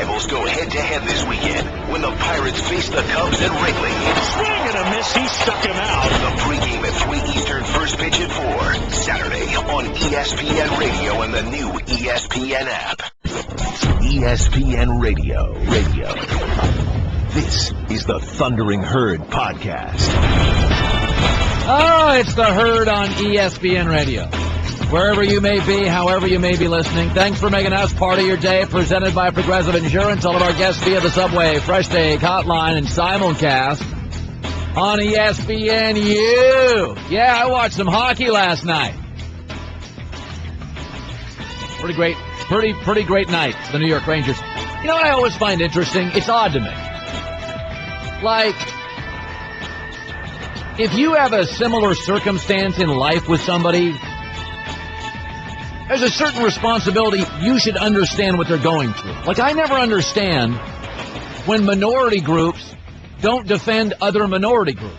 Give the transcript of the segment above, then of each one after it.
rivals go head-to-head this weekend when the Pirates face the Cubs at Wrigley. Swing and a miss. He stuck him out. The pregame at 3 Eastern, first pitch at 4. Saturday on ESPN Radio and the new ESPN app. ESPN Radio. This is the Thundering Herd Podcast. Oh, it's the Herd on ESPN Radio. Wherever you may be, however you may be listening, thanks for making us part of your day. Presented by Progressive Insurance. All of our guests via the Subway, Fresh Take Hotline, and simulcast on ESPNU. Yeah, I watched some hockey last night. Pretty great night, the New York Rangers. You know what I always find interesting? It's odd to me. Like, if you have a similar circumstance in life with somebody, there's a certain responsibility. You should understand what they're going through. Like, I never understand when minority groups don't defend other minority groups.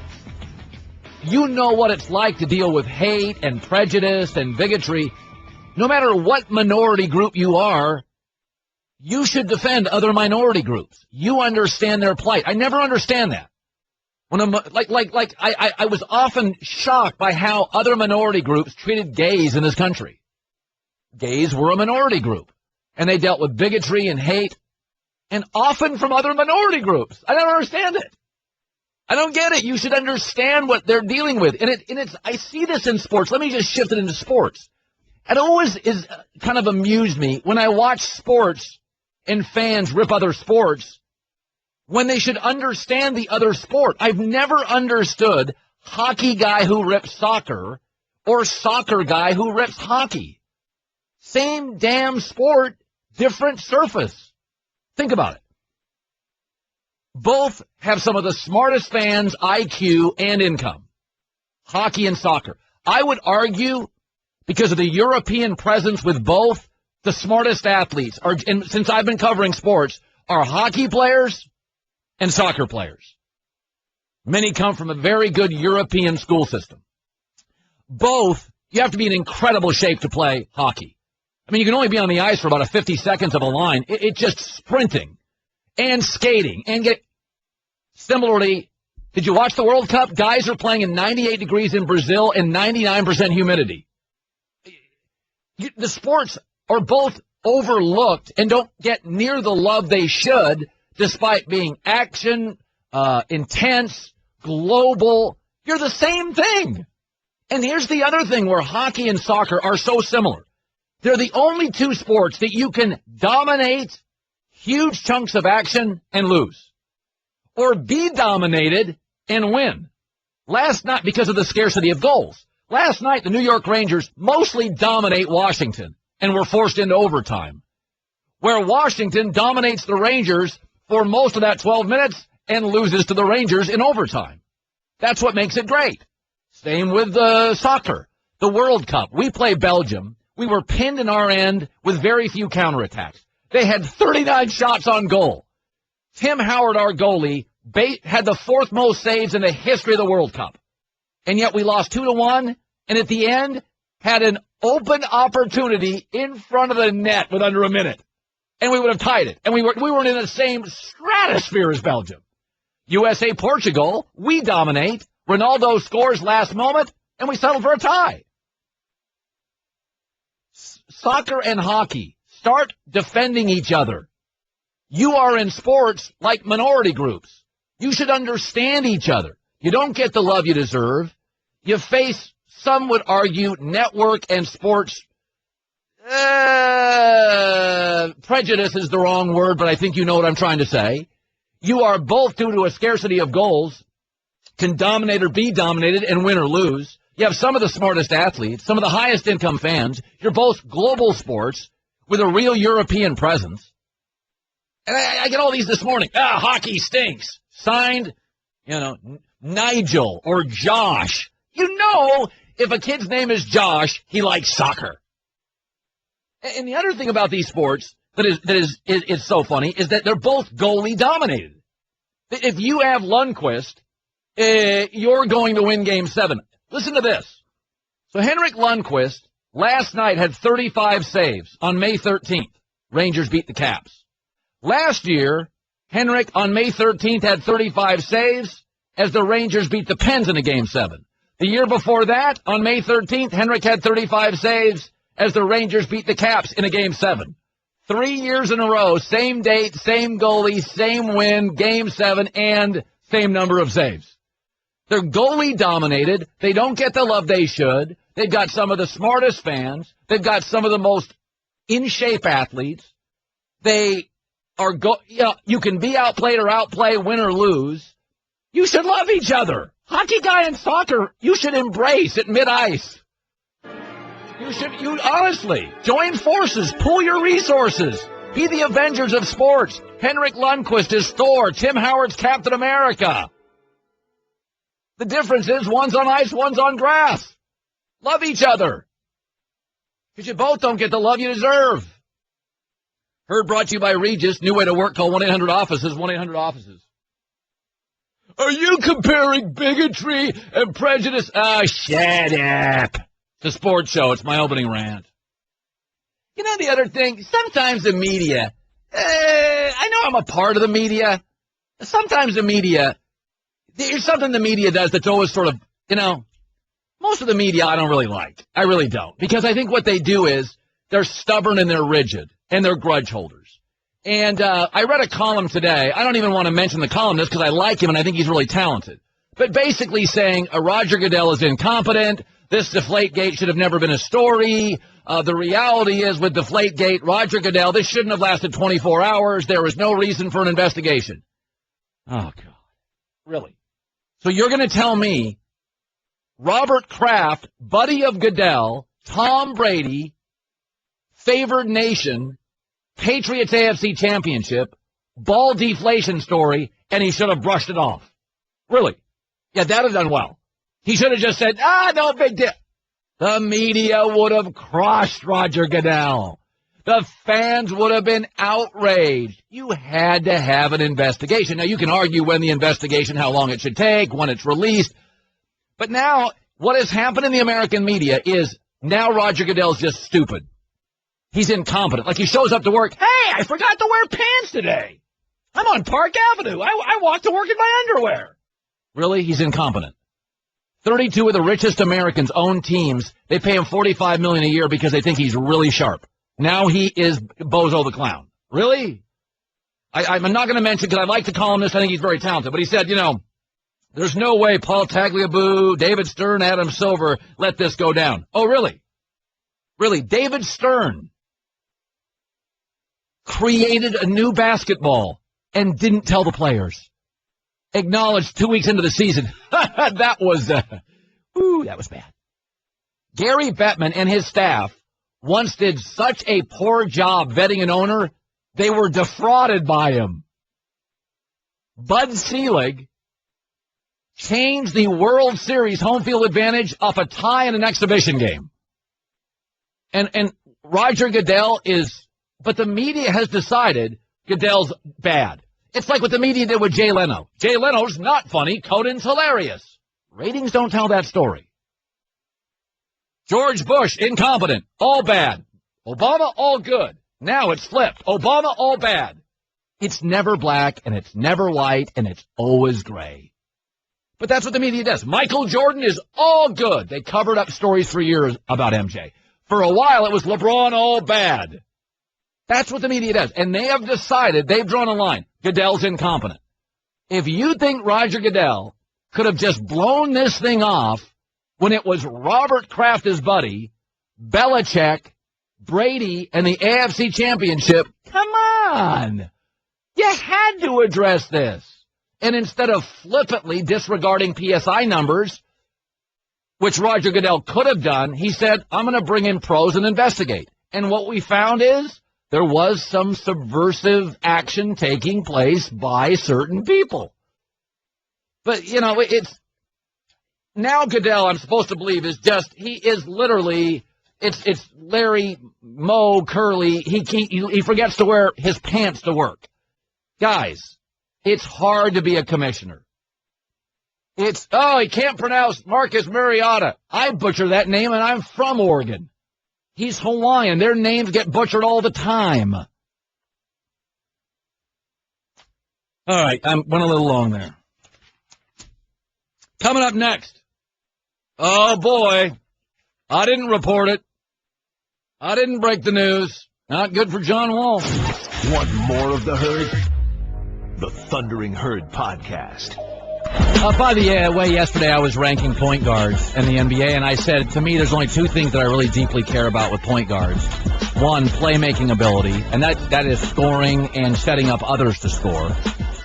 You know what it's like to deal with hate and prejudice and bigotry. No matter what minority group you are, you should defend other minority groups. You understand their plight. I never understand that. When I was often shocked by how other minority groups treated gays in this country. Gays were a minority group, and they dealt with bigotry and hate, and often from other minority groups. I don't understand it. I don't get it. You should understand what they're dealing with. And it's I see this in sports. Let me just shift it into sports. It always is kind of amused me when I watch sports and fans rip other sports when they should understand the other sport. I've never understood hockey guy who rips soccer or soccer guy who rips hockey. Same damn sport, different surface. Think about it. Both have some of the smartest fans, IQ, and income. Hockey and soccer. I would argue, because of the European presence with both, the smartest athletes are, and since I've been covering sports, are hockey players and soccer players. Many come from a very good European school system. Both, you have to be in incredible shape to play hockey. I mean, you can only be on the ice for about 50 seconds of a line. It's just sprinting and skating and get. Similarly, did you watch the World Cup? Guys are playing in 98 degrees in Brazil and 99% humidity. The sports are both overlooked and don't get near the love they should, despite being action, intense, global. You're the same thing. And here's the other thing where hockey and soccer are so similar. They're the only two sports that you can dominate huge chunks of action and lose, or be dominated and win. Last night, because of the scarcity of goals, last night the New York Rangers mostly dominate Washington and were forced into overtime, where Washington dominates the Rangers for most of that 12 minutes and loses to the Rangers in overtime. That's what makes it great. Same with soccer, the World Cup. We play Belgium. We were pinned in our end with very few counterattacks. They had 39 shots on goal. Tim Howard, our goalie, had the fourth most saves in the history of the World Cup. And yet we lost 2-1, and at the end had an open opportunity in front of the net with under a minute. And we would have tied it. And we weren't in the same stratosphere as Belgium. USA-Portugal, we dominate. Ronaldo scores last moment, and we settled for a tie. Soccer and hockey, start defending each other. You are in sports like minority groups. You should understand each other. You don't get the love you deserve. You face, some would argue, network and sports. Prejudice is the wrong word, but I think you know what I'm trying to say. You are both, due to a scarcity of goals, can dominate or be dominated and win or lose. You have some of the smartest athletes, some of the highest income fans. You're both global sports with a real European presence. And I get all these this morning. Hockey stinks. Signed, Nigel or Josh. You know, if a kid's name is Josh, he likes soccer. And the other thing about these sports that is so funny is that they're both goalie dominated. If you have Lundqvist, you're going to win Game 7. Listen to this. So Henrik Lundqvist last night had 35 saves on May 13th. Rangers beat the Caps. Last year, Henrik on May 13th had 35 saves as the Rangers beat the Pens in a Game 7. The year before that, on May 13th, Henrik had 35 saves as the Rangers beat the Caps in a Game 7. 3 years in a row, same date, same goalie, same win, Game 7, and same number of saves. They're goalie-dominated. They don't get the love they should. They've got some of the smartest fans. They've got some of the most in-shape athletes. They are you can be outplayed or outplay, win or lose. You should love each other. Hockey guy and soccer, you should embrace at mid-ice. You honestly, join forces, pool your resources. Be the Avengers of sports. Henrik Lundqvist is Thor. Tim Howard's Captain America. The difference is one's on ice, one's on grass. Love each other. Because you both don't get the love you deserve. Heard brought to you by Regis. New way to work. Call 1-800-OFFICES, 1-800-OFFICES. Are you comparing bigotry and prejudice? Oh, shut up. It's a sports show. It's my opening rant. You know the other thing? Sometimes the media, I know I'm a part of the media. Sometimes the media, there's something the media does that's always sort of, most of the media I don't really like. I really don't. Because I think what they do is they're stubborn and they're rigid and they're grudge holders. And I read a column today. I don't even want to mention the columnist because I like him and I think he's really talented. But basically saying Roger Goodell is incompetent. This Deflategate should have never been a story. The reality is with Deflategate, Roger Goodell, this shouldn't have lasted 24 hours. There was no reason for an investigation. Oh, God. Really? So you're going to tell me Robert Kraft, buddy of Goodell, Tom Brady, favored nation, Patriots AFC championship, ball deflation story, and he should have brushed it off. Really? Yeah, that would have done well. He should have just said, no big deal. The media would have crushed Roger Goodell. The fans would have been outraged. You had to have an investigation. Now, you can argue when the investigation, how long it should take, when it's released. But now, what has happened in the American media is now Roger Goodell's just stupid. He's incompetent. Like he shows up to work, hey, I forgot to wear pants today. I'm on Park Avenue. I walk to work in my underwear. Really? He's incompetent. 32 of the richest Americans own teams. They pay him $45 million a year because they think he's really sharp. Now he is Bozo the Clown. Really? I'm not going to mention because I like the columnist. I think he's very talented. But he said, there's no way Paul Tagliabue, David Stern, Adam Silver let this go down. Oh, really? Really? David Stern created a new basketball and didn't tell the players. Acknowledged 2 weeks into the season. That was bad. Gary Bettman and his staff once did such a poor job vetting an owner, they were defrauded by him. Bud Selig changed the World Series home field advantage off a tie in an exhibition game. And Roger Goodell but the media has decided Goodell's bad. It's like what the media did with Jay Leno. Jay Leno's not funny. Conan's hilarious. Ratings don't tell that story. George Bush, incompetent. All bad. Obama, all good. Now it's flipped. Obama, all bad. It's never black, and it's never white, and it's always gray. But that's what the media does. Michael Jordan is all good. They covered up stories for years about MJ. For a while, it was LeBron, all bad. That's what the media does. And they have decided, they've drawn a line. Goodell's incompetent. If you think Roger Goodell could have just blown this thing off when it was Robert Kraft, his buddy, Belichick, Brady, and the AFC championship, come on. You had to address this. And instead of flippantly disregarding PSI numbers, which Roger Goodell could have done, he said, I'm going to bring in pros and investigate. And what we found is there was some subversive action taking place by certain people. But, it's now Goodell, I'm supposed to believe, he is literally, it's Larry, Moe, Curly. He forgets to wear his pants to work. Guys, it's hard to be a commissioner. He can't pronounce Marcus Mariota. I butcher that name, and I'm from Oregon. He's Hawaiian. Their names get butchered all the time. All right, I went a little long there. Coming up next. Oh, boy. I didn't report it. I didn't break the news. Not good for John Wall. Want more of the Herd? The Thundering Herd Podcast. By the way, yesterday I was ranking point guards in the NBA, and I said, to me, there's only two things that I really deeply care about with point guards. One, playmaking ability, and that is scoring and setting up others to score.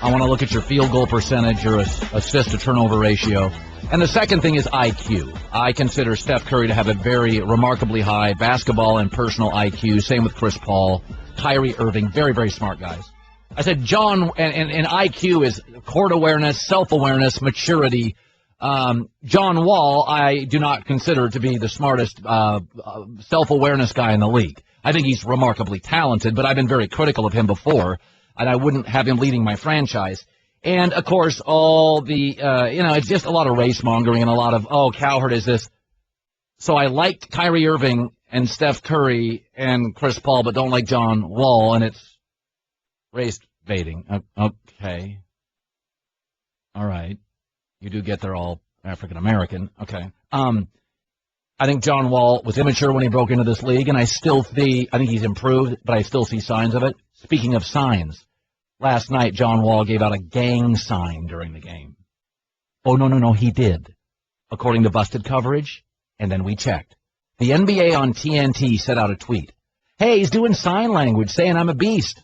I want to look at your field goal percentage, your assist-to-turnover ratio. And the second thing is IQ. I consider Steph Curry to have a very remarkably high basketball and personal IQ. Same with Chris Paul, Kyrie Irving, very, very smart guys. I said John, and IQ is court awareness, self-awareness, maturity. John Wall, I do not consider to be the smartest self-awareness guy in the league. I think he's remarkably talented, but I've been very critical of him before, and I wouldn't have him leading my franchise. And, of course, all the, it's just a lot of race-mongering and a lot of, oh, Cowherd is this. So I like Kyrie Irving and Steph Curry and Chris Paul, but don't like John Wall, and it's race baiting. Okay. All right. You do get they're all African-American. Okay. I think John Wall was immature when he broke into this league, and I think he's improved, but I still see signs of it. Speaking of signs, last night John Wall gave out a gang sign during the game. Oh, no, he did. According to Busted Coverage, and then we checked. The NBA on TNT set out a tweet. Hey, he's doing sign language, saying I'm a beast.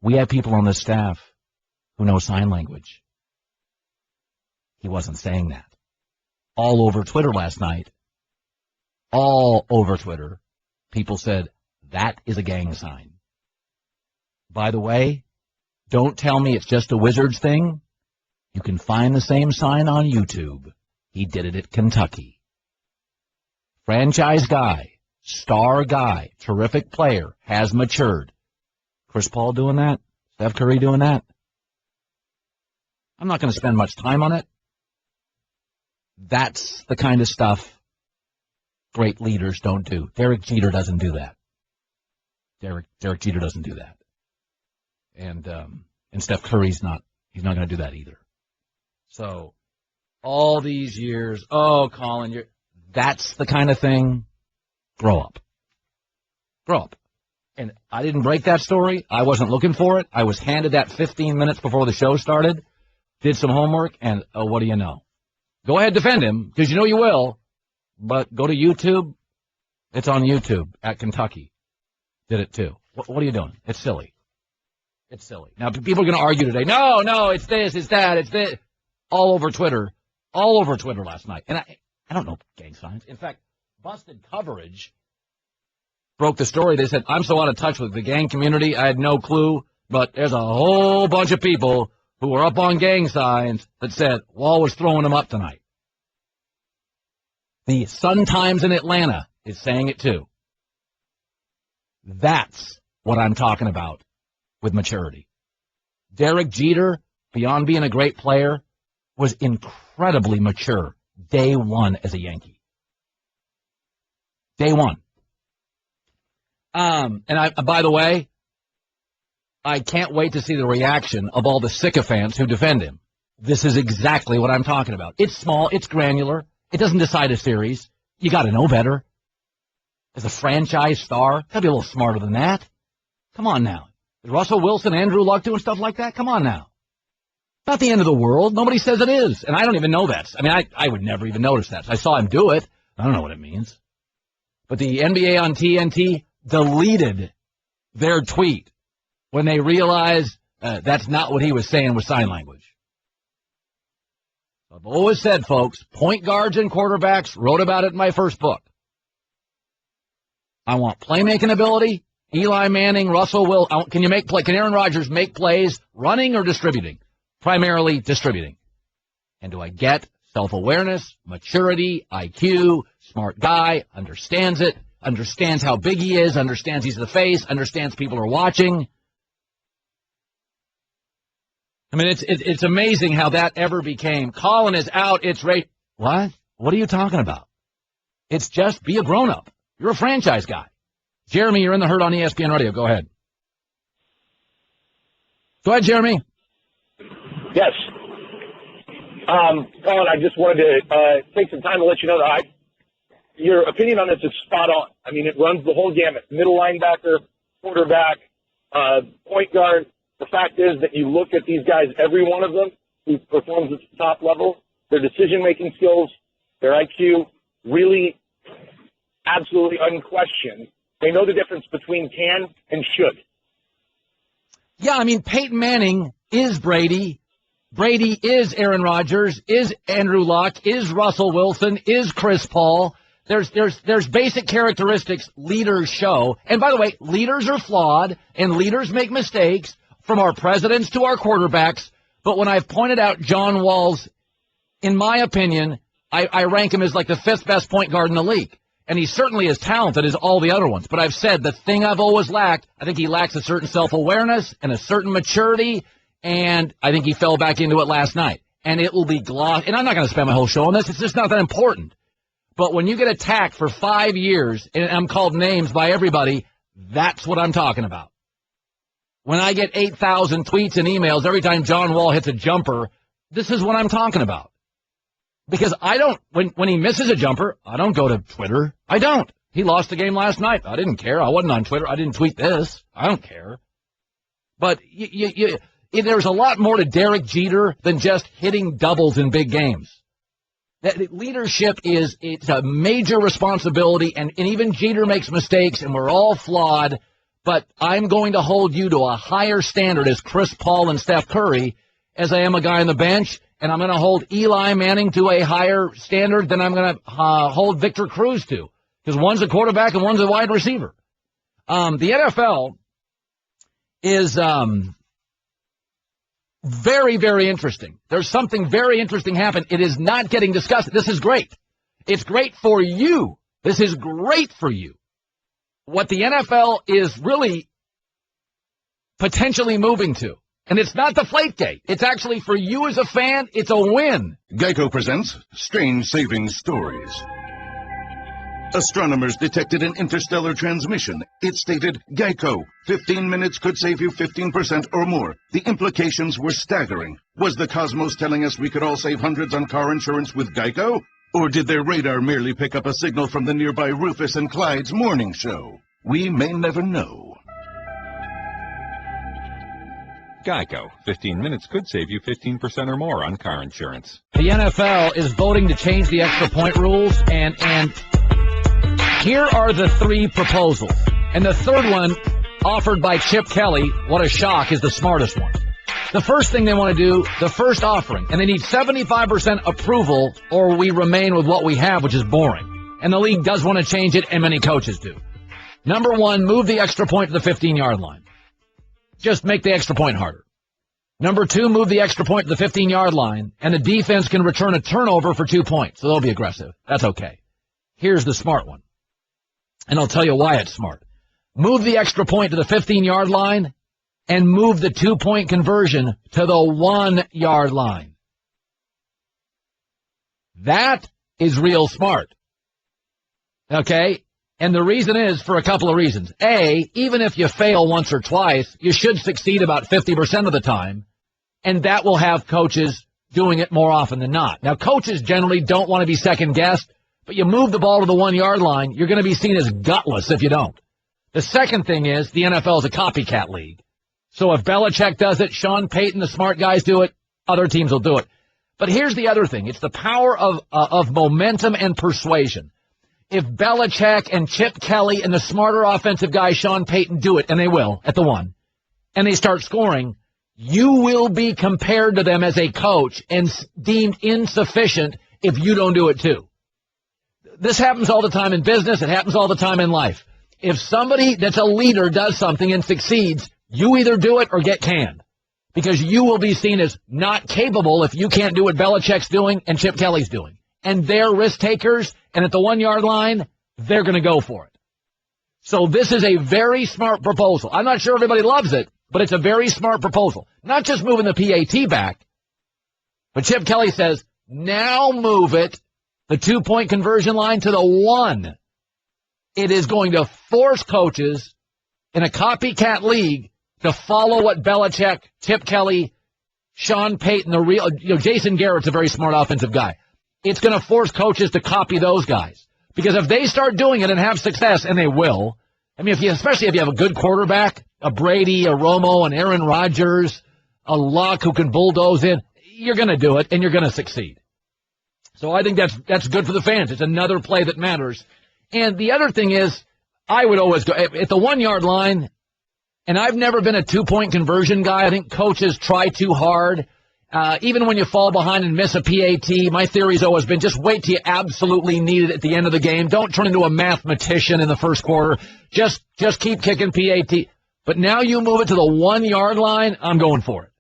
We have people on the staff who know sign language. He wasn't saying that. All over Twitter last night, people said, that is a gang sign. By the way, don't tell me it's just a Wizards thing. You can find the same sign on YouTube. He did it at Kentucky. Franchise guy, star guy, terrific player, has matured. Chris Paul doing that? Steph Curry doing that? I'm not going to spend much time on it. That's the kind of stuff great leaders don't do. Derek Jeter doesn't do that. Derek Jeter doesn't do that. And Steph Curry's he's not going to do that either. So all these years, oh, Colin, that's the kind of thing. Grow up. Grow up. And I didn't break that story. I wasn't looking for it. I was handed that 15 minutes before the show started, did some homework, and what do you know? Go ahead, defend him, because you know you will. But go to YouTube. It's on YouTube at Kentucky. Did it too. What are you doing? It's silly. It's silly. Now, people are going to argue today. No, it's this, it's that, it's this. All over Twitter last night. And I don't know gang signs. In fact, Busted Coverage broke the story. They said, I'm so out of touch with the gang community, I had no clue, but there's a whole bunch of people who were up on gang signs that said Wall was throwing them up tonight. The Sun-Times in Atlanta is saying it too. That's what I'm talking about with maturity. Derek Jeter, beyond being a great player, was incredibly mature day one as a Yankee. Day one. By the way, I can't wait to see the reaction of all the sycophants who defend him. This is exactly what I'm talking about. It's small, it's granular, it doesn't decide a series. You got to know better. As a franchise star, got to be a little smarter than that. Come on now. Is Russell Wilson, Andrew Luck doing stuff like that? Come on now. Not the end of the world. Nobody says it is. And I don't even know that. I mean, I would never even notice that. I saw him do it. I don't know what it means. But the NBA on TNT deleted their tweet when they realized that's not what he was saying with sign language. I've always said, folks, point guards and quarterbacks, wrote about it in my first book. I want playmaking ability. Eli Manning, Russell Wilson. Can Aaron Rodgers make plays running or distributing? Primarily distributing. And do I get self-awareness, maturity, IQ, smart guy, understands it, understands how big he is, understands he's the face, understands people are watching. I mean, it's amazing how that ever became, Colin is out, it's right. What? What are you talking about? It's just be a grown-up. You're a franchise guy. Jeremy, you're in the Herd on ESPN Radio. Go ahead. Go ahead, Jeremy. Yes. Colin, I just wanted to take some time to let you know that your opinion on this is spot on. I mean, it runs the whole gamut. Middle linebacker, quarterback, point guard. The fact is that you look at these guys, every one of them who performs at the top level, their decision-making skills, their IQ, really absolutely unquestioned. They know the difference between can and should. Yeah, I mean, Peyton Manning is Brady. Brady is Aaron Rodgers, is Andrew Luck, is Russell Wilson, is Chris Paul. There's basic characteristics leaders show. And by the way, leaders are flawed and leaders make mistakes, from our presidents to our quarterbacks. But when I've pointed out John Wall's, in my opinion, I rank him as like the fifth best point guard in the league. And he's certainly as talented as all the other ones. But I've said the thing I've always lacked, I think he lacks a certain self-awareness and a certain maturity. And I think he fell back into it last night. And it will be glossed. And I'm not going to spend my whole show on this. It's just not that important. But when you get attacked for 5 years, and I'm called names by everybody, that's what I'm talking about. When I get 8,000 tweets and emails every time John Wall hits a jumper, this is what I'm talking about. Because I don't, when he misses a jumper, I don't go to Twitter. I don't. He lost the game last night. I didn't care. I wasn't on Twitter. I didn't tweet this. I don't care. But there's a lot more to Derek Jeter than just hitting doubles in big games. That leadership it's a major responsibility, and even Jeter makes mistakes, and we're all flawed. But I'm going to hold you to a higher standard as Chris Paul and Steph Curry as I am a guy on the bench, and I'm going to hold Eli Manning to a higher standard than I'm going to hold Victor Cruz to, because one's a quarterback and one's a wide receiver. The NFL is very, very interesting. There's something very interesting happened. It is not getting discussed. This is great. It's great for you. This is great for you. What the NFL is really potentially moving to. And it's not Deflategate. It's actually, for you as a fan, it's a win. Geico presents Strange Saving Stories. Astronomers detected an interstellar transmission. It stated, Geico, 15 minutes could save you 15% or more. The implications were staggering. Was the cosmos telling us we could all save hundreds on car insurance with Geico? Or did their radar merely pick up a signal from the nearby Rufus and Clyde's morning show? We may never know. Geico. 15 minutes could save you 15% or more on car insurance. The NFL is voting to change the extra point rules, and here are the 3 proposals. And the third one, offered by Chip Kelly, what a shock, is the smartest one. The first thing they want to do, the first offering, and they need 75% approval, or we remain with what we have, which is boring. And the league does want to change it, and many coaches do. Number 1, move the extra point to the 15-yard line. Just make the extra point harder. Number 2, move the extra point to the 15-yard line, and the defense can return a turnover for 2 points, so they'll be aggressive. That's okay. Here's the smart one, and I'll tell you why it's smart. Move the extra point to the 15-yard line, and move the 2-point conversion to the 1-yard line. That is real smart. Okay? And the reason is for a couple of reasons. A, even if you fail once or twice, you should succeed about 50% of the time, and that will have coaches doing it more often than not. Now, coaches generally don't want to be second-guessed, but you move the ball to the 1-yard line, you're going to be seen as gutless if you don't. The second thing is the NFL is a copycat league. So if Belichick does it, Sean Payton, the smart guys do it, other teams will do it. But here's the other thing. It's the power of momentum and persuasion. If Belichick and Chip Kelly and the smarter offensive guy, Sean Payton, do it, and they will at the 1, and they start scoring, you will be compared to them as a coach and deemed insufficient if you don't do it too. This happens all the time in business. It happens all the time in life. If somebody that's a leader does something and succeeds, you either do it or get canned, because you will be seen as not capable if you can't do what Belichick's doing and Chip Kelly's doing. And they're risk takers, and at the 1-yard line, they're going to go for it. So this is a very smart proposal. I'm not sure everybody loves it, but it's a very smart proposal. Not just moving the PAT back, but Chip Kelly says, now move it, the 2-point conversion line, to the 1. It is going to force coaches in a copycat league to follow what Belichick, Chip Kelly, Sean Payton, Jason Garrett's a very smart offensive guy. It's going to force coaches to copy those guys. Because if they start doing it and have success, and they will, I mean, especially if you have a good quarterback, a Brady, a Romo, an Aaron Rodgers, a Luck who can bulldoze in, you're going to do it, and you're going to succeed. So I think that's good for the fans. It's another play that matters. And the other thing is, I would always go at the 1-yard line, and I've never been a 2-point conversion guy. I think coaches try too hard. Even when you fall behind and miss a PAT, my theory's always been just wait till you absolutely need it at the end of the game. Don't turn into a mathematician in the first quarter. Just keep kicking PAT. But now you move it to the 1-yard line, I'm going for it.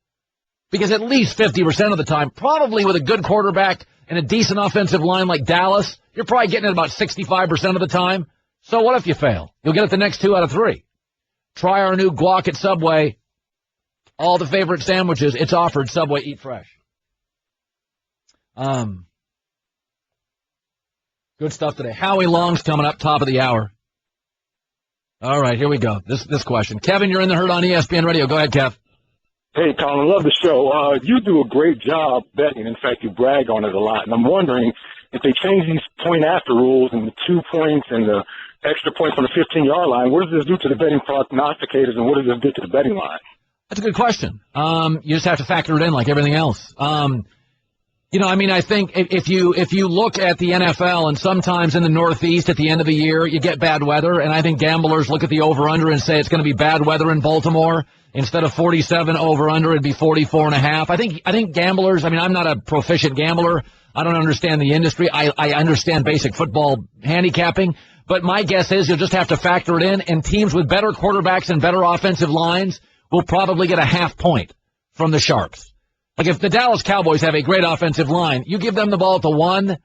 Because at least 50% of the time, probably with a good quarterback and a decent offensive line like Dallas, you're probably getting it about 65% of the time. So what if you fail? You'll get it the next 2 out of 3. Try our new guac at Subway. All the favorite sandwiches, it's offered. Subway, eat fresh. Good stuff today. Howie Long's coming up top of the hour. All right, here we go. This question. Kevin, you're in the herd on ESPN Radio. Go ahead, Kev. Hey, Colin, love the show. You do a great job betting. In fact, you brag on it a lot. And I'm wondering if they change these point-after rules and the 2 points and the extra point from the 15-yard line, what does this do to the betting prognosticators and what does this do to the betting line? That's a good question. You just have to factor it in like everything else. I think if you look at the NFL and sometimes in the Northeast at the end of the year, you get bad weather. And I think gamblers look at the over-under and say it's going to be bad weather in Baltimore. Instead of 47 over-under, it'd be 44.5. I think gamblers, I'm not a proficient gambler. I don't understand the industry. I understand basic football handicapping. But my guess is you'll just have to factor it in. And teams with better quarterbacks and better offensive lines will probably get a half point from the Sharps. Like if the Dallas Cowboys have a great offensive line, you give them the ball at the 1,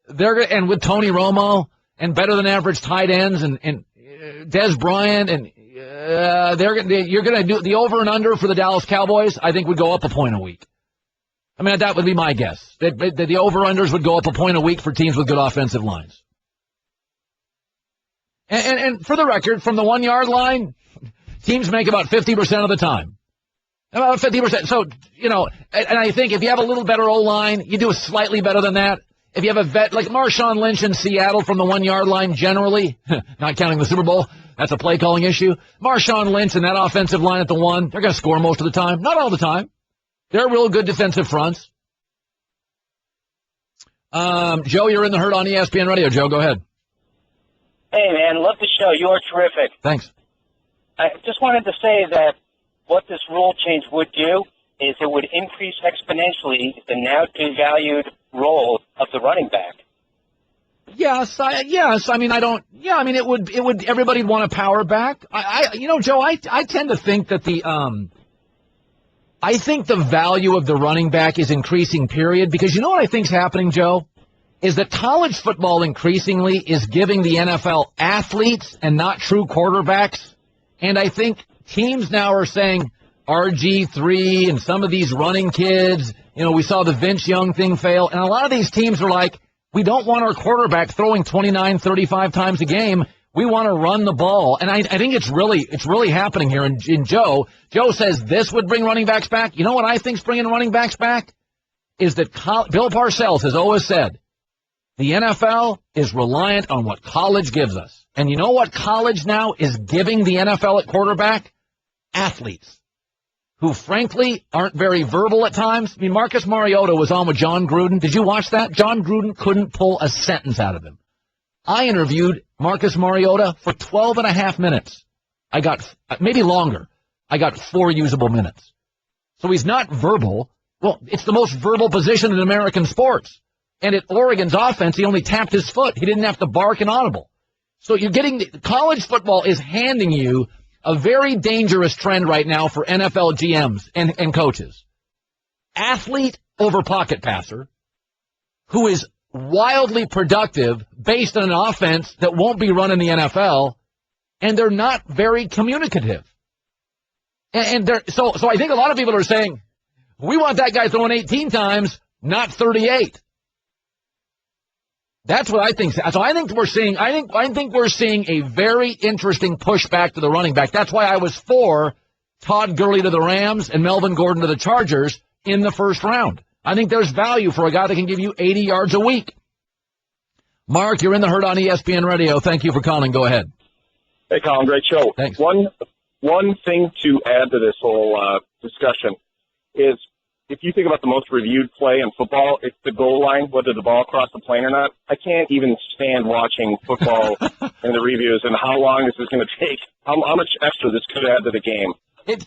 and with Tony Romo and better than average tight ends and Dez Bryant and you're going to do the over and under for the Dallas Cowboys. I think would go up a point a week. That would be my guess. That the over unders would go up a point a week for teams with good offensive lines. And for the record, from the 1-yard line, teams make about 50% of the time. About 50%. So, and I think if you have a little better O-line, you do slightly better than that. If you have a vet like Marshawn Lynch in Seattle from the 1-yard line generally, not counting the Super Bowl, that's a play calling issue. Marshawn Lynch and that offensive line at the 1, they're going to score most of the time. Not all the time. They're real good defensive fronts. Joe, you're in the herd on ESPN Radio. Joe, go ahead. Hey, man, love the show. You are terrific. Thanks. I just wanted to say that what this rule change would do is it would increase exponentially the now devalued role of the running back. Yes. It would, everybody'd want a power back. Joe, I tend to think that I think the value of the running back is increasing, period, because you know what I think's happening, Joe? Is that college football increasingly is giving the NFL athletes and not true quarterbacks. And I think teams now are saying RG3 and some of these running kids, we saw the Vince Young thing fail. And a lot of these teams are like, we don't want our quarterback throwing 29, 35 times a game. We want to run the ball. And I think it's really happening here. And Joe says this would bring running backs back. You know what I think's bringing running backs back? Is that Bill Parcells has always said, the NFL is reliant on what college gives us. And you know what college now is giving the NFL at quarterback? Athletes who, frankly, aren't very verbal at times. Marcus Mariota was on with John Gruden. Did you watch that? John Gruden couldn't pull a sentence out of him. I interviewed Marcus Mariota for 12 and a half minutes. I got, maybe longer. I got 4 usable minutes. So he's not verbal. Well, it's the most verbal position in American sports. And at Oregon's offense, he only tapped his foot. He didn't have to bark and audible. So you're getting, college football is handing you a very dangerous trend right now for NFL GMs and coaches. Athlete over pocket passer who is wildly productive based on an offense that won't be run in the NFL, and they're not very communicative. And so I think a lot of people are saying, we want that guy throwing 18 times, not 38. That's what I think. So I think we're seeing a very interesting pushback to the running back. That's why I was for Todd Gurley to the Rams and Melvin Gordon to the Chargers, in the first round. I think there's value for a guy that can give you 80 yards a week. Mark, you're in the herd on ESPN Radio. Thank you for calling. Go ahead. Hey, Colin, great show. Thanks. One thing to add to this whole discussion is if you think about the most reviewed play in football, it's the goal line, whether the ball crossed the plane or not. I can't even stand watching football and the reviews and how long this is going to take, how much extra this could add to the game.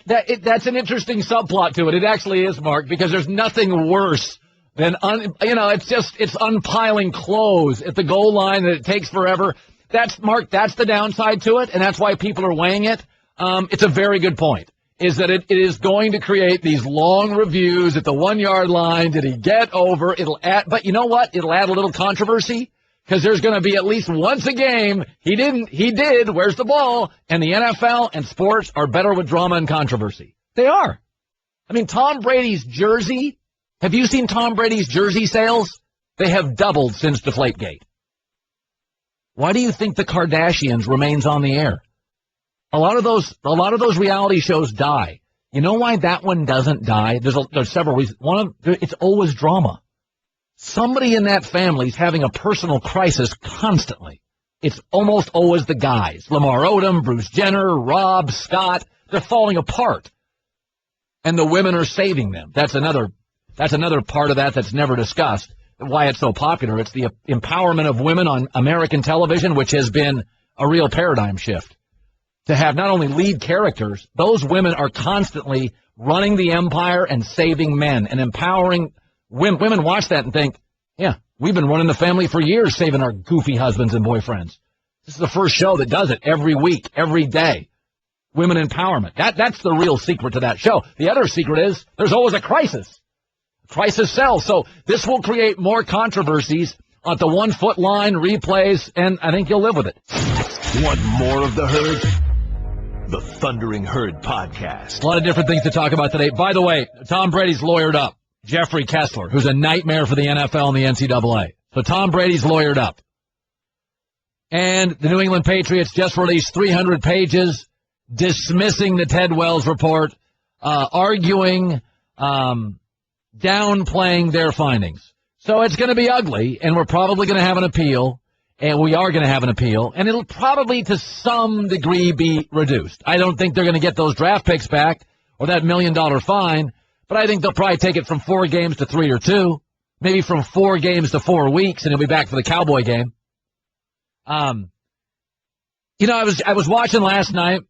That's an interesting subplot to it. It actually is, Mark, because there's nothing worse than, it's unpiling clothes at the goal line that it takes forever. That's the downside to it, and that's why people are weighing it. It's a very good point, is that it is going to create these long reviews at the 1 yard line. Did he get over? But you know what? It'll add a little controversy, because there's going to be at least once a game, he did, where's the ball? And the NFL and sports are better with drama and controversy. They are. I mean, Tom Brady's jersey, have you seen Tom Brady's jersey sales? They have doubled since Deflategate. Why do you think the Kardashians remains on the air? A lot of those reality shows die. You know why that one doesn't die? There's several reasons. It's always drama. Somebody in that family is having a personal crisis constantly. It's almost always the guys. Lamar Odom, Bruce Jenner, Rob, Scott. They're falling apart. And the women are saving them. That's another part of that that's never discussed. Why it's so popular. It's the empowerment of women on American television, which has been a real paradigm shift. To have not only lead characters, those women are constantly running the empire and saving men and empowering women. Women watch that and think, yeah, we've been running the family for years, saving our goofy husbands and boyfriends. This is the first show that does it every week, every day. Women empowerment. That's the real secret to that show. The other secret is there's always a crisis. Crisis sells. So this will create more controversies at the 1 foot line, replays, and I think you'll live with it. Want more of the herd? The Thundering Herd Podcast. A lot of different things to talk about today. By the way, Tom Brady's lawyered up. Jeffrey Kessler, who's a nightmare for the NFL and the NCAA. So Tom Brady's lawyered up. And the New England Patriots just released 300 pages dismissing the Ted Wells report, arguing, downplaying their findings. So it's going to be ugly, and we're probably going to have an appeal, and we are going to have an appeal, and it'll probably to some degree be reduced. I don't think they're going to get those draft picks back or that $1 million fine, but I think they'll probably take it from 4 games to 3 or 2, maybe from 4 games to 4 weeks, and he'll be back for the Cowboy game. I was watching last night,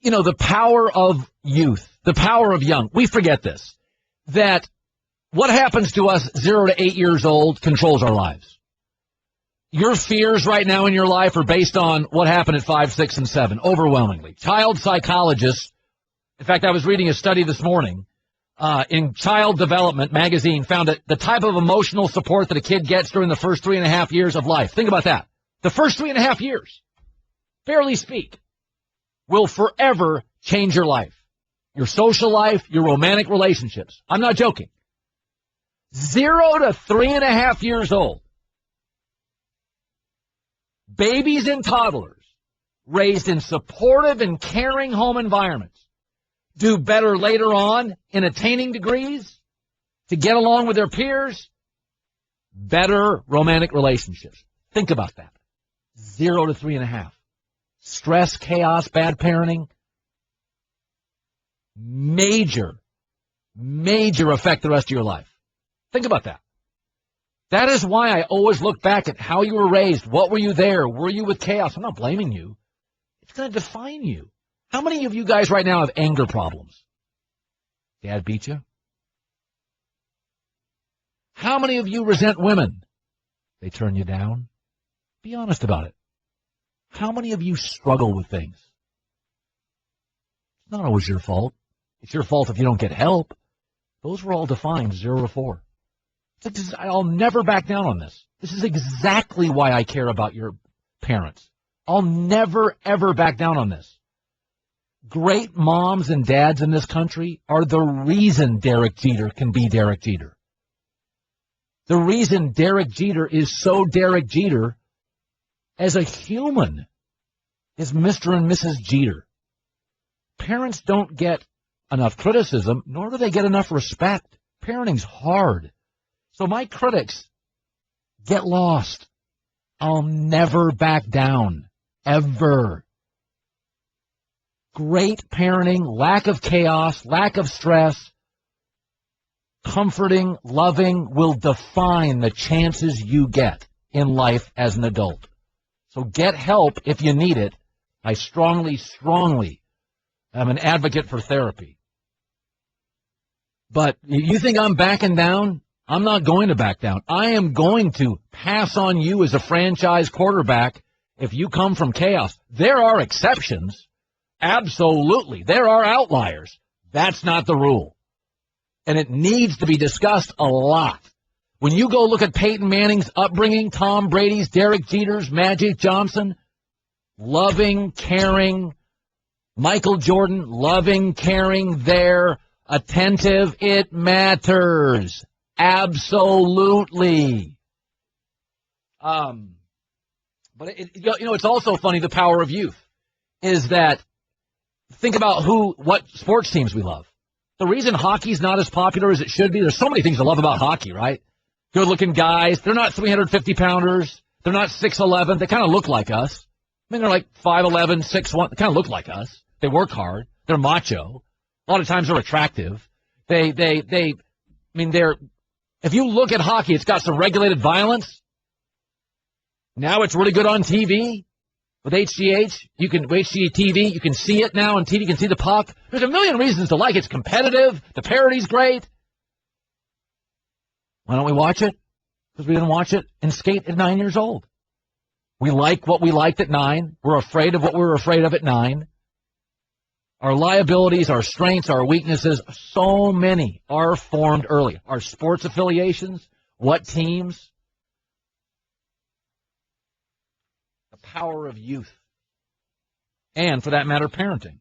the power of youth, the power of young. We forget this, that what happens to us 0 to 8 years old controls our lives. Your fears right now in your life are based on what happened at 5, 6, and 7, overwhelmingly. Child psychologists, in fact, I was reading a study this morning in Child Development magazine, found that the type of emotional support that a kid gets during the first 3.5 years of life, think about that, the first 3.5 years, barely speak, will forever change your life, your social life, your romantic relationships. I'm not joking. 0 to 3.5 years old. Babies and toddlers raised in supportive and caring home environments do better later on in attaining degrees, to get along with their peers, better romantic relationships. Think about that. 0 to 3.5. Stress, chaos, bad parenting, major effect the rest of your life. Think about that. That is why I always look back at how you were raised. What were you there? Were you with chaos? I'm not blaming you. It's going to define you. How many of you guys right now have anger problems? Dad beat you? How many of you resent women? They turn you down? Be honest about it. How many of you struggle with things? It's not always your fault. It's your fault if you don't get help. Those were all defined 0 to 4. I'll never back down on this. This is exactly why I care about your parents. I'll never, ever back down on this. Great moms and dads in this country are the reason Derek Jeter can be Derek Jeter. The reason Derek Jeter is so Derek Jeter as a human is Mr. and Mrs. Jeter. Parents don't get enough criticism, nor do they get enough respect. Parenting's hard. So my critics, get lost. I'll never back down. Ever. Great parenting, lack of chaos, lack of stress, comforting, loving will define the chances you get in life as an adult. So get help if you need it. I strongly am an advocate for therapy. But you think I'm backing down? I'm not going to back down. I am going to pass on you as a franchise quarterback if you come from chaos. There are exceptions. Absolutely. There are outliers. That's not the rule. And it needs to be discussed a lot. When you go look at Peyton Manning's upbringing, Tom Brady's, Derek Jeter's, Magic Johnson, loving, caring, Michael Jordan, loving, caring, there, attentive, it matters. Absolutely. But it's also funny, the power of youth is that, think about what sports teams we love. The reason hockey's not as popular as it should be, there's so many things to love about hockey, right? Good-looking guys. They're not 350-pounders. They're not 6'11". They kind of look like us. I mean, they're like 5'11", 6'1". They kind of look like us. They work hard. They're macho. A lot of times they're attractive. If you look at hockey, it's got some regulated violence. Now it's really good on TV. With HGTV, you can see it now on TV. You can see the puck. There's a million reasons to like it. It's competitive. The parody's great. Why don't we watch it? Because we didn't watch it and skate at 9 years old. We like what we liked at 9. We're afraid of what we were afraid of at 9. Our liabilities, our strengths, our weaknesses, so many are formed early. Our sports affiliations, what teams, the power of youth, and for that matter, parenting.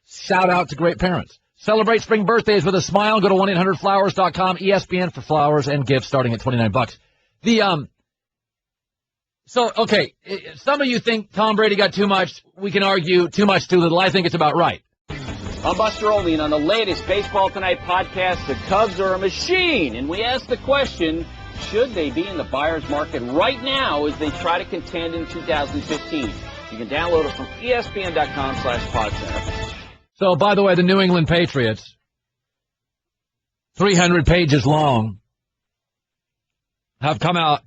Shout out to great parents. Celebrate spring birthdays with a smile. Go to 1-800-Flowers.com, ESPN for flowers and gifts starting at $29. Some of you think Tom Brady got too much. We can argue too much, too little. I think it's about right. I'm Buster Olney, and on the latest Baseball Tonight podcast, the Cubs are a machine. And we ask the question, should they be in the buyer's market right now as they try to contend in 2015? You can download it from ESPN.com/PodCenter. So, by the way, the New England Patriots, 300 pages long, have come out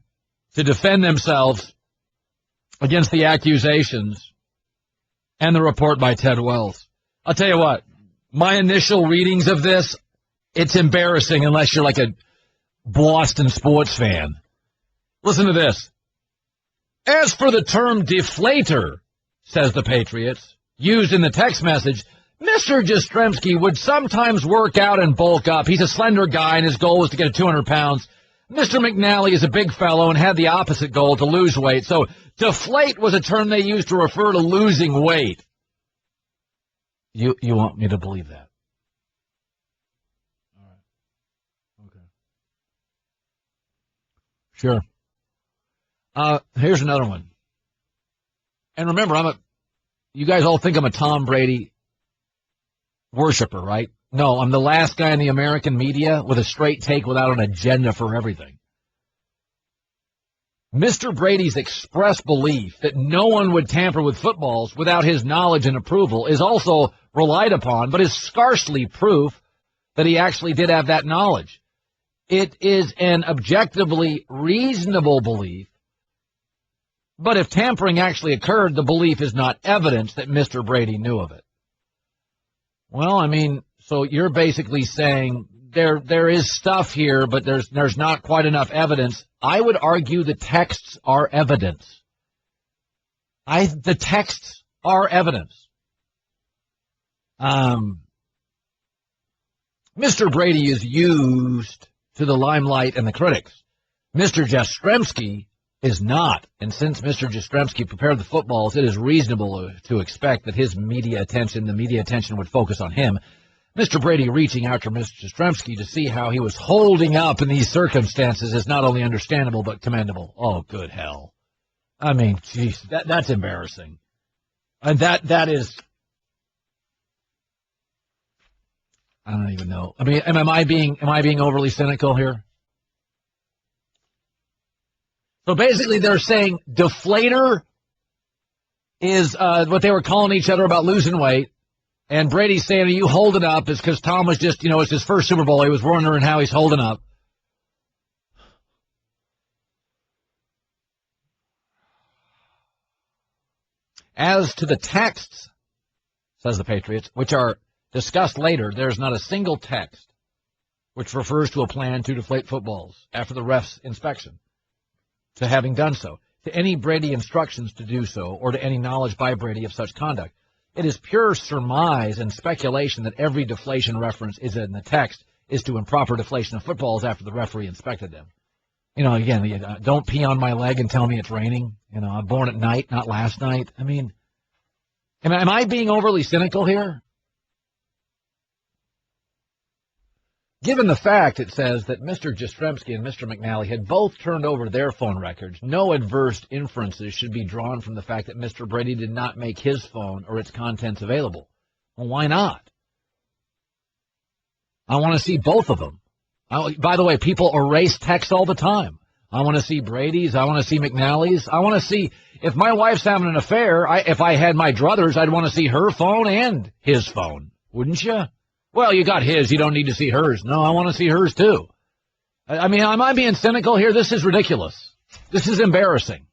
to defend themselves against the accusations and the report by Ted Wells. I'll tell you what, my initial readings of this, it's embarrassing unless you're like a Boston sports fan. Listen to this. As for the term deflator, says the Patriots, used in the text message, Mr. Jastrzemski would sometimes work out and bulk up. He's a slender guy, and his goal was to get to 200 pounds. Mr. McNally is a big fellow and had the opposite goal, to lose weight. So deflate was a term they used to refer to losing weight. You want me to believe that? All right. Okay. Sure. Here's another one. And remember, you guys all think I'm a Tom Brady worshiper, right? No, I'm the last guy in the American media with a straight take without an agenda for everything. Mr. Brady's expressed belief that no one would tamper with footballs without his knowledge and approval is also relied upon, but is scarcely proof that he actually did have that knowledge. It is an objectively reasonable belief, but if tampering actually occurred, the belief is not evidence that Mr. Brady knew of it. Well, I mean, so you're basically saying there is stuff here, but there's not quite enough evidence. I would argue the texts are evidence. The texts are evidence. Mr. Brady is used to the limelight and the critics. Mr. Jastrzemski is not. And since Mr. Jastrzemski prepared the footballs, it is reasonable to expect that the media attention would focus on him. Mr. Brady reaching out to Mr. Jastrzemski to see how he was holding up in these circumstances is not only understandable, but commendable. Oh, good hell. I mean, geez, that's embarrassing. And that is... I don't even know. I mean, am I being overly cynical here? So basically they're saying deflator is what they were calling each other about losing weight. And Brady's saying, are you holding up? It's because Tom was just, it's his first Super Bowl. He was wondering how he's holding up. As to the texts, says the Patriots, which are discussed later, there's not a single text which refers to a plan to deflate footballs after the ref's inspection, to having done so, to any Brady instructions to do so, or to any knowledge by Brady of such conduct. It is pure surmise and speculation that every deflation reference is in the text is to improper deflation of footballs after the referee inspected them. Again, don't pee on my leg and tell me it's raining. I'm born at night, not last night. I mean, am I being overly cynical here? Given the fact, it says, that Mr. Jastrzemski and Mr. McNally had both turned over their phone records, no adverse inferences should be drawn from the fact that Mr. Brady did not make his phone or its contents available. Well, why not? I want to see both of them. By the way, people erase texts all the time. I want to see Brady's. I want to see McNally's. I want to see, if my wife's having an affair, if I had my druthers, I'd want to see her phone and his phone. Wouldn't you? Well, you got his. You don't need to see hers. No, I want to see hers too. I mean, am I being cynical here? This is ridiculous. This is embarrassing.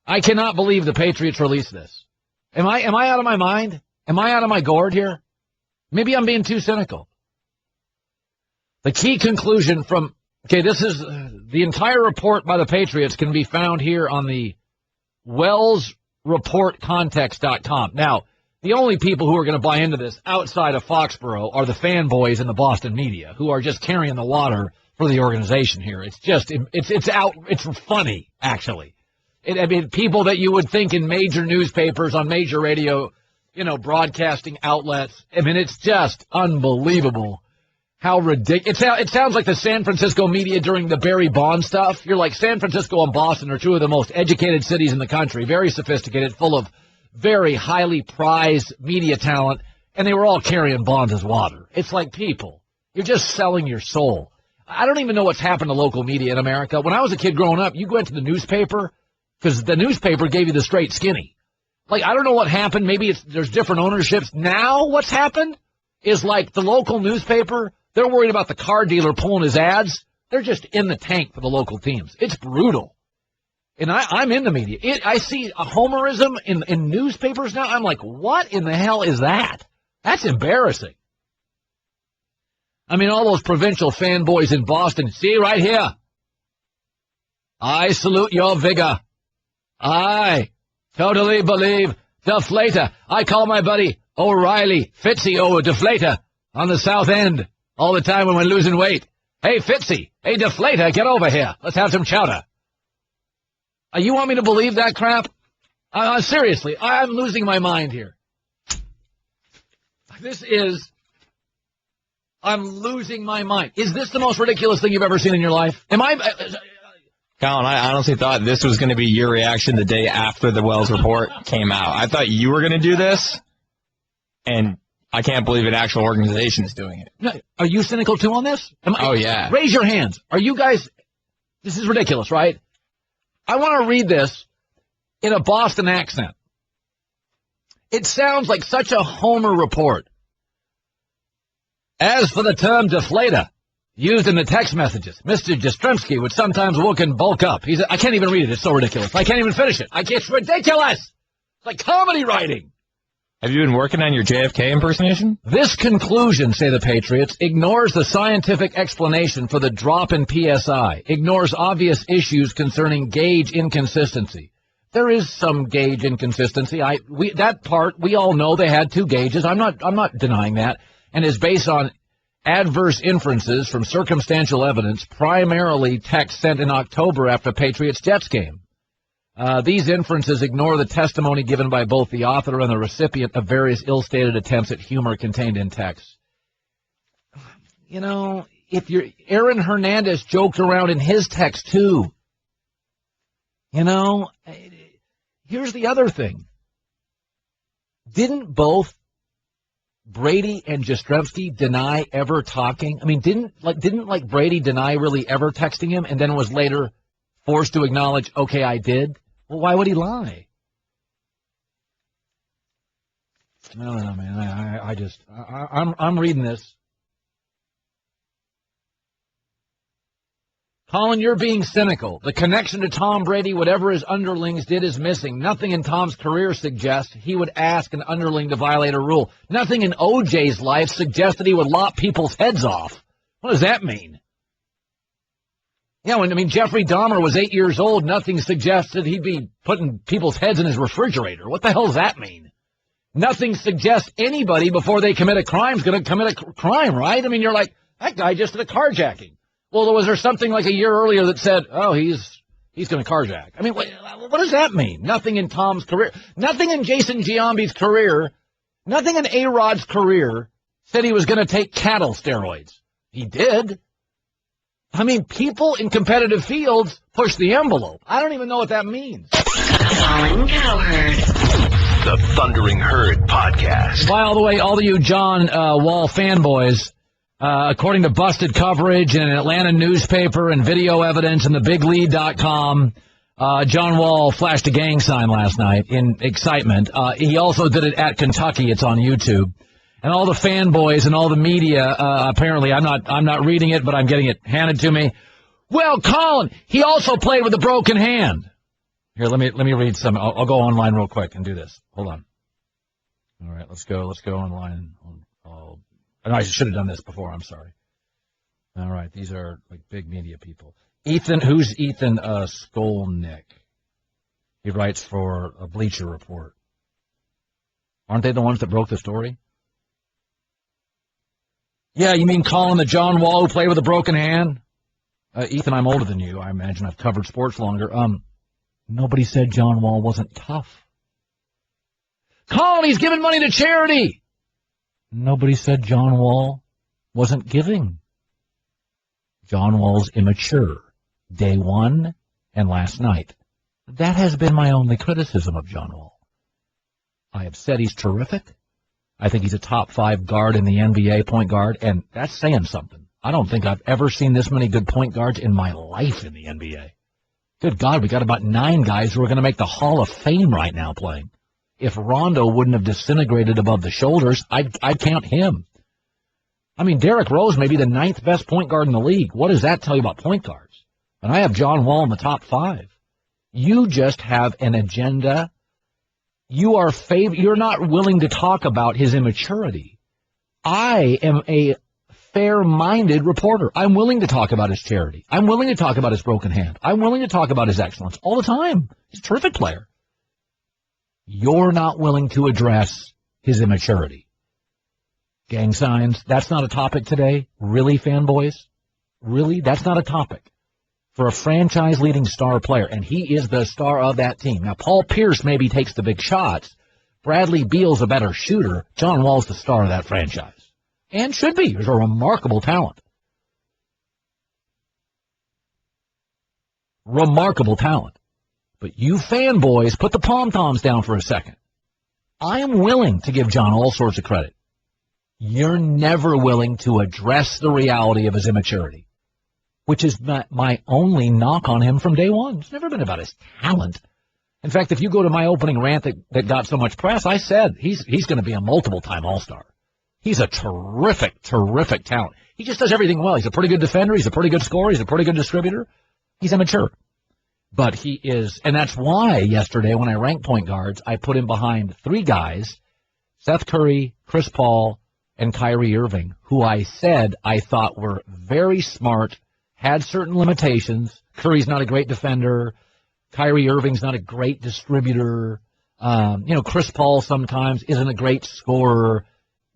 I cannot believe the Patriots released this. Am I out of my mind? Am I out of my gourd here? Maybe I'm being too cynical. The key conclusion from, this is the entire report by the Patriots can be found here on the WellsReportContext.com. Now, the only people who are going to buy into this outside of Foxborough are the fanboys in the Boston media who are just carrying the water for the organization here. It's just, it's funny, actually. People that you would think in major newspapers, on major radio, broadcasting outlets. It's just unbelievable how ridiculous. It sounds like the San Francisco media during the Barry Bonds stuff. You're like, San Francisco and Boston are two of the most educated cities in the country, very sophisticated, full of very highly prized media talent, and they were all carrying bonds as water. It's like, people, you're just selling your soul. I don't even know what's happened to local media in America. When I was a kid growing up, you went to the newspaper because the newspaper gave you the straight skinny. Like, I don't know what happened. Maybe there's different ownerships. Now what's happened is, like, the local newspaper, they're worried about the car dealer pulling his ads. They're just in the tank for the local teams. It's brutal. And I'm in the media. I see a homerism in newspapers now. I'm like, what in the hell is that? That's embarrassing. I mean, all those provincial fanboys in Boston. See, right here. I salute your vigor. I totally believe deflator. I call my buddy O'Reilly Fitzy deflator on the South End all the time when we're losing weight. Hey, Fitzy. Hey, deflator, get over here. Let's have some chowder. You want me to believe that crap? Seriously, I'm losing my mind here. I'm losing my mind. Is this the most ridiculous thing you've ever seen in your life? Colin, I honestly thought this was going to be your reaction the day after the Wells report came out. I thought you were going to do this, and I can't believe an actual organization is doing it. No, are you cynical too on this? Oh, yeah. Raise your hands. Are you guys... This is ridiculous, right? I want to read this in a Boston accent. It sounds like such a Homer report. As for the term deflator, used in the text messages, Mr. Jastrzemski would sometimes look and bulk up. I can't even read it. It's so ridiculous. I can't even finish it. It's ridiculous. It's like comedy writing. Have you been working on your JFK impersonation? This conclusion, say the Patriots, ignores the scientific explanation for the drop in PSI, ignores obvious issues concerning gauge inconsistency. There is some gauge inconsistency. That part, we all know they had two gauges. I'm not denying that, and is based on adverse inferences from circumstantial evidence, primarily text sent in October after Patriots-Jets game. These inferences ignore the testimony given by both the author and the recipient of various ill-stated attempts at humor contained in text. Aaron Hernandez joked around in his text too. Here's the other thing. Didn't both Brady and Jastrzemski deny ever talking? I mean, didn't Brady deny really ever texting him and then was later forced to acknowledge, okay, I did? Well, why would he lie? I don't know, man. I'm reading this. Colin, you're being cynical. The connection to Tom Brady, whatever his underlings did, is missing. Nothing in Tom's career suggests he would ask an underling to violate a rule. Nothing in OJ's life suggests that he would lop people's heads off. What does that mean? Yeah, Jeffrey Dahmer was 8 years old. Nothing suggests that he'd be putting people's heads in his refrigerator. What the hell does that mean? Nothing suggests anybody before they commit a crime is going to commit a crime, right? I mean, you're like, that guy just did a carjacking. Well, was there something like a year earlier that said, oh, he's going to carjack? I mean, what does that mean? Nothing in Tom's career, nothing in Jason Giambi's career, nothing in A-Rod's career said he was going to take cattle steroids. He did. I mean, people in competitive fields push the envelope. I don't even know what that means. Colin Cowherd. The Thundering Herd Podcast. By the way, all of you John Wall fanboys, according to busted coverage in an Atlanta newspaper and video evidence and thebiglead.com, John Wall flashed a gang sign last night in excitement. He also did it at Kentucky. It's on YouTube. And all the fanboys and all the media, apparently, I'm not reading it, but I'm getting it handed to me. Well, Colin, he also played with a broken hand. Here, let me read some. I'll go online real quick and do this. Hold on. All right, let's go online. I should have done this before. I'm sorry. All right, these are like big media people. Who's Ethan Skolnick? He writes for a Bleacher Report. Aren't they the ones that broke the story? Yeah, you mean Colin the John Wall who played with a broken hand? Ethan, I'm older than you. I imagine I've covered sports longer. Nobody said John Wall wasn't tough. Colin, he's giving money to charity. Nobody said John Wall wasn't giving. John Wall's immature. Day one and last night. That has been my only criticism of John Wall. I have said he's terrific. I think he's a top 5 guard in the NBA, point guard, and that's saying something. I don't think I've ever seen this many good point guards in my life in the NBA. Good God, we got about 9 guys who are going to make the Hall of Fame right now playing. If Rondo wouldn't have disintegrated above the shoulders, I'd count him. I mean, Derrick Rose may be the 9th best point guard in the league. What does that tell you about point guards? And I have John Wall in the top 5. You just have an agenda. You're not willing to talk about his immaturity. I am a fair-minded reporter. I'm willing to talk about his charity. I'm willing to talk about his broken hand. I'm willing to talk about his excellence all the time. He's a terrific player. You're not willing to address his immaturity. Gang signs, that's not a topic today? Really, fanboys? Really? That's not a topic for a franchise-leading star player, and he is the star of that team. Now, Paul Pierce maybe takes the big shots. Bradley Beal's a better shooter. John Wall's the star of that franchise. And should be. He's a remarkable talent. Remarkable talent. But you fanboys, put the pom-toms down for a second. I am willing to give John all sorts of credit. You're never willing to address the reality of his immaturity, which is my only knock on him from day one. It's never been about his talent. In fact, if you go to my opening rant that got so much press, I said he's going to be a multiple-time All-Star. He's a terrific, terrific talent. He just does everything well. He's a pretty good defender. He's a pretty good scorer. He's a pretty good distributor. He's immature. But he is, and that's why yesterday when I ranked point guards, I put him behind 3 guys, Seth Curry, Chris Paul, and Kyrie Irving, who I said I thought were very smart, had certain limitations. Curry's not a great defender. Kyrie Irving's not a great distributor. Chris Paul sometimes isn't a great scorer.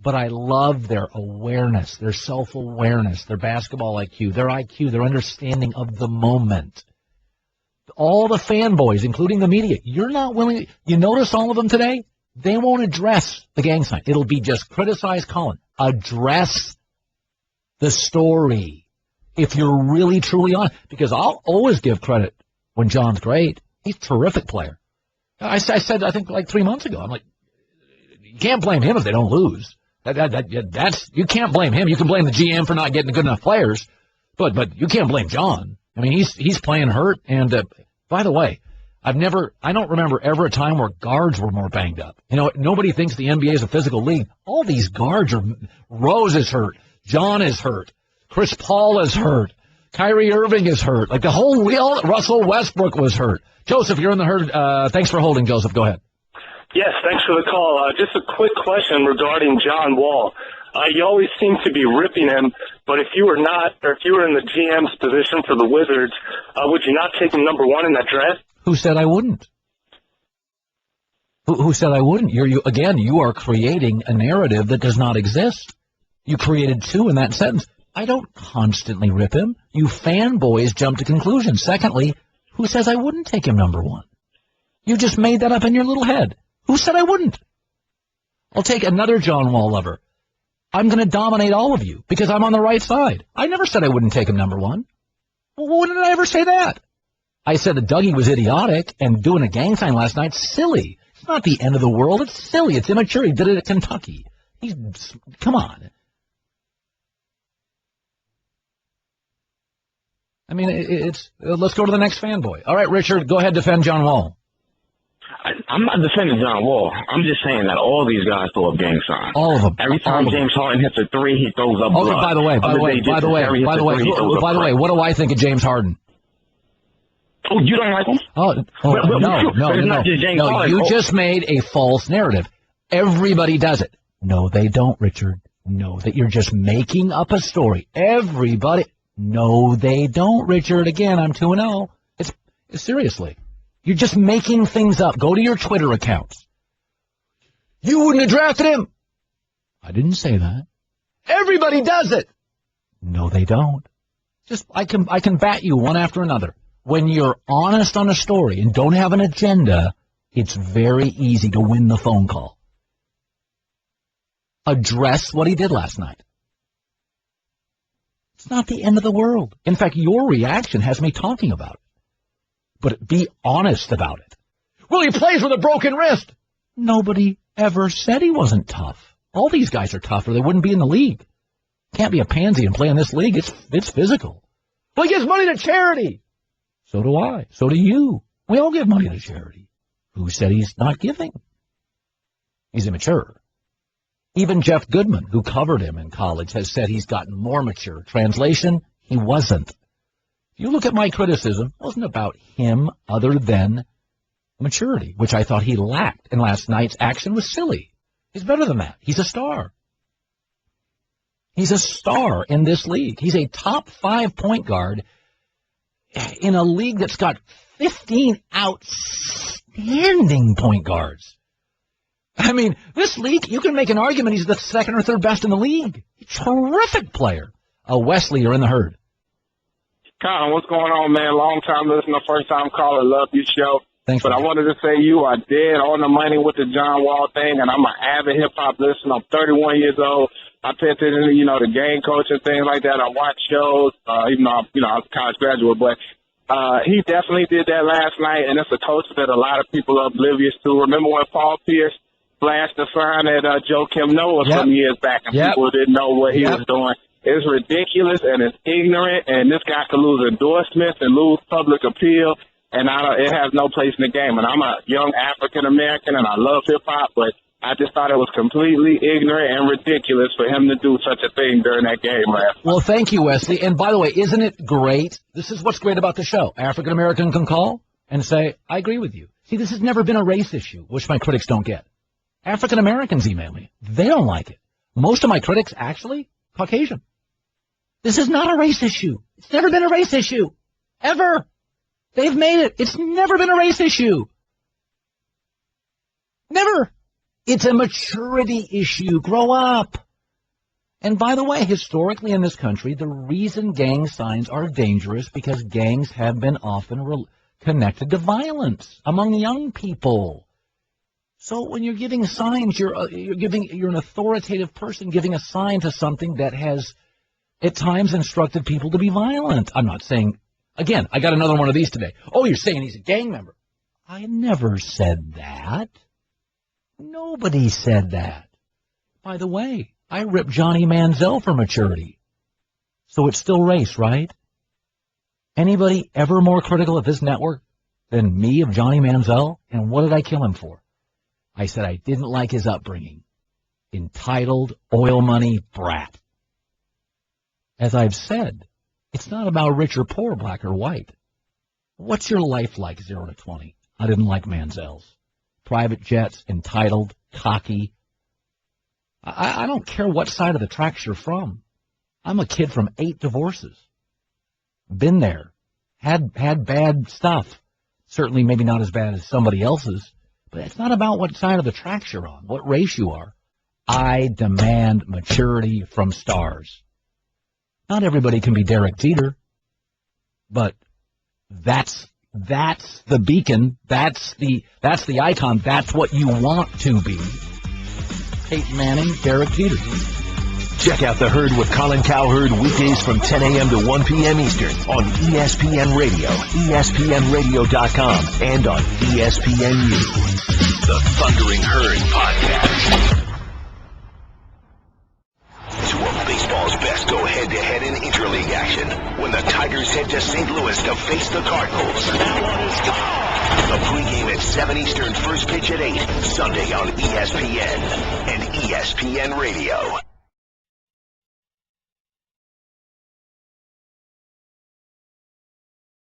But I love their awareness, their self-awareness, their basketball IQ, their understanding of the moment. All the fanboys, including the media, you're not willing. You notice all of them today? They won't address the gang sign. It'll be just criticize Colin. Address the story if you're really, truly on. Because I'll always give credit when John's great. He's a terrific player. I said, I think like 3 months ago, I'm like, you can't blame him if they don't lose. That's you can't blame him. You can blame the GM for not getting good enough players, but you can't blame John. I mean, he's playing hurt. And by the way, I don't remember ever a time where guards were more banged up. You know, nobody thinks the NBA is a physical league. All these guards are. Rose is hurt. John is hurt. Chris Paul is hurt. Kyrie Irving is hurt. Like the whole wheel. Russell Westbrook was hurt. Joseph, you're in the herd. Thanks for holding, Joseph. Go ahead. Yes, thanks for the call. Just a quick question regarding John Wall. You always seem to be ripping him, but if you were in the GM's position for the Wizards, would you not take him number one in that draft? Who said I wouldn't? Who said I wouldn't? You are creating a narrative that does not exist. You created two in that sentence. I don't constantly rip him. You fanboys jump to conclusions. Secondly, who says I wouldn't take him number one? You just made that up in your little head. Who said I wouldn't? I'll take another John Wall lover. I'm going to dominate all of you because I'm on the right side. I never said I wouldn't take him number one. Well, when did I ever say that? I said that Dougie was idiotic and doing a gang sign last night, silly. It's not the end of the world. It's silly. It's immature. He did it at Kentucky. Come on. I mean, let's go to the next fanboy. All right, Richard, go ahead, defend John Wall. I'm not defending John Wall. I'm just saying that all these guys throw up gang signs. All of them. Every time James Harden hits a three, he throws up blood. By the way, what do I think of James Harden? Oh, you don't like him? No. You just made a false narrative. Everybody does it. No, they don't, Richard. No, that you're just making up a story. Everybody. No, they don't, Richard. Again, I'm 2-0. It's seriously. You're just making things up. Go to your Twitter accounts. You wouldn't have drafted him. I didn't say that. Everybody does it. No, they don't. Just I can bat you one after another. When you're honest on a story and don't have an agenda, it's very easy to win the phone call. Address what he did last night. It's not the end of the world. In fact, your reaction has me talking about it. But be honest about it. Well, he plays with a broken wrist. Nobody ever said he wasn't tough. All these guys are tough or they wouldn't be in the league. Can't be a pansy and play in this league. It's physical. Well, he gives money to charity. So do I. So do you. We all give money to charity. Who said he's not giving? He's immature. Even Jeff Goodman, who covered him in college, has said he's gotten more mature. Translation, he wasn't. If you look at my criticism, it wasn't about him other than maturity, which I thought he lacked. And last night's action was silly. He's better than that. He's a star. He's a star in this league. He's a top 5 point guard in a league that's got 15 outstanding point guards. I mean, this league, you can make an argument he's the second or third best in the league. Terrific player. Wesley, you're in the herd. Colin, what's going on, man? Long time listener, first time caller. Love your show. Thanks. But I wanted to say you are dead on the money with the John Wall thing, and I'm an avid hip-hop listener. I'm 31 years old. I pay attention to, the game coach and things like that. I watch shows, even though I was a college graduate. But he definitely did that last night, and it's a culture that a lot of people are oblivious to. Remember when Paul Pierce flashed the sign at Joakim Noah some years back, and people didn't know what he was doing? It's ridiculous and it's ignorant, and this guy could lose endorsements and lose public appeal, and it has no place in the game. And I'm a young African American, and I love hip hop, but I just thought it was completely ignorant and ridiculous for him to do such a thing during that game last night. Well, thank you, Wesley. And by the way, isn't it great? This is what's great about the show. African American can call and say, I agree with you. See, this has never been a race issue, which my critics don't get. African Americans email me. They don't like it. Most of my critics, actually, Caucasian. This is not a race issue. It's never been a race issue. Ever. They've made it. It's never been a race issue. Never. It's a maturity issue. Grow up. And by the way, historically in this country, the reason gang signs are dangerous because gangs have been often connected to violence among young people. So when you're giving signs, you're an authoritative person giving a sign to something that has at times instructed people to be violent. I'm not saying, again, I got another one of these today. Oh, you're saying he's a gang member. I never said that. Nobody said that. By the way, I ripped Johnny Manziel for maturity. So it's still race, right? Anybody ever more critical of this network than me of Johnny Manziel? And what did I kill him for? I said I didn't like his upbringing. Entitled, oil money brat. As I've said, it's not about rich or poor, black or white. What's your life like, 0 to 20? I didn't like Manziel's. Private jets, entitled, cocky. I don't care what side of the tracks you're from. I'm a kid from 8 divorces. Been there. Had bad stuff. Certainly maybe not as bad as somebody else's. But it's not about what side of the tracks you're on, what race you are. I demand maturity from stars. Not everybody can be Derek Jeter, but that's the beacon, that's the icon, that's what you want to be. Peyton Manning, Derek Jeter. Check out The Herd with Colin Cowherd weekdays from 10 a.m. to 1 p.m. Eastern on ESPN Radio, ESPNradio.com, and on ESPNU. The Thundering Herd Podcast. Two of baseball's best go head-to-head in interleague action when the Tigers head to St. Louis to face the Cardinals. That one is gone. The pregame at 7 Eastern, first pitch at 8, Sunday on ESPN and ESPN Radio.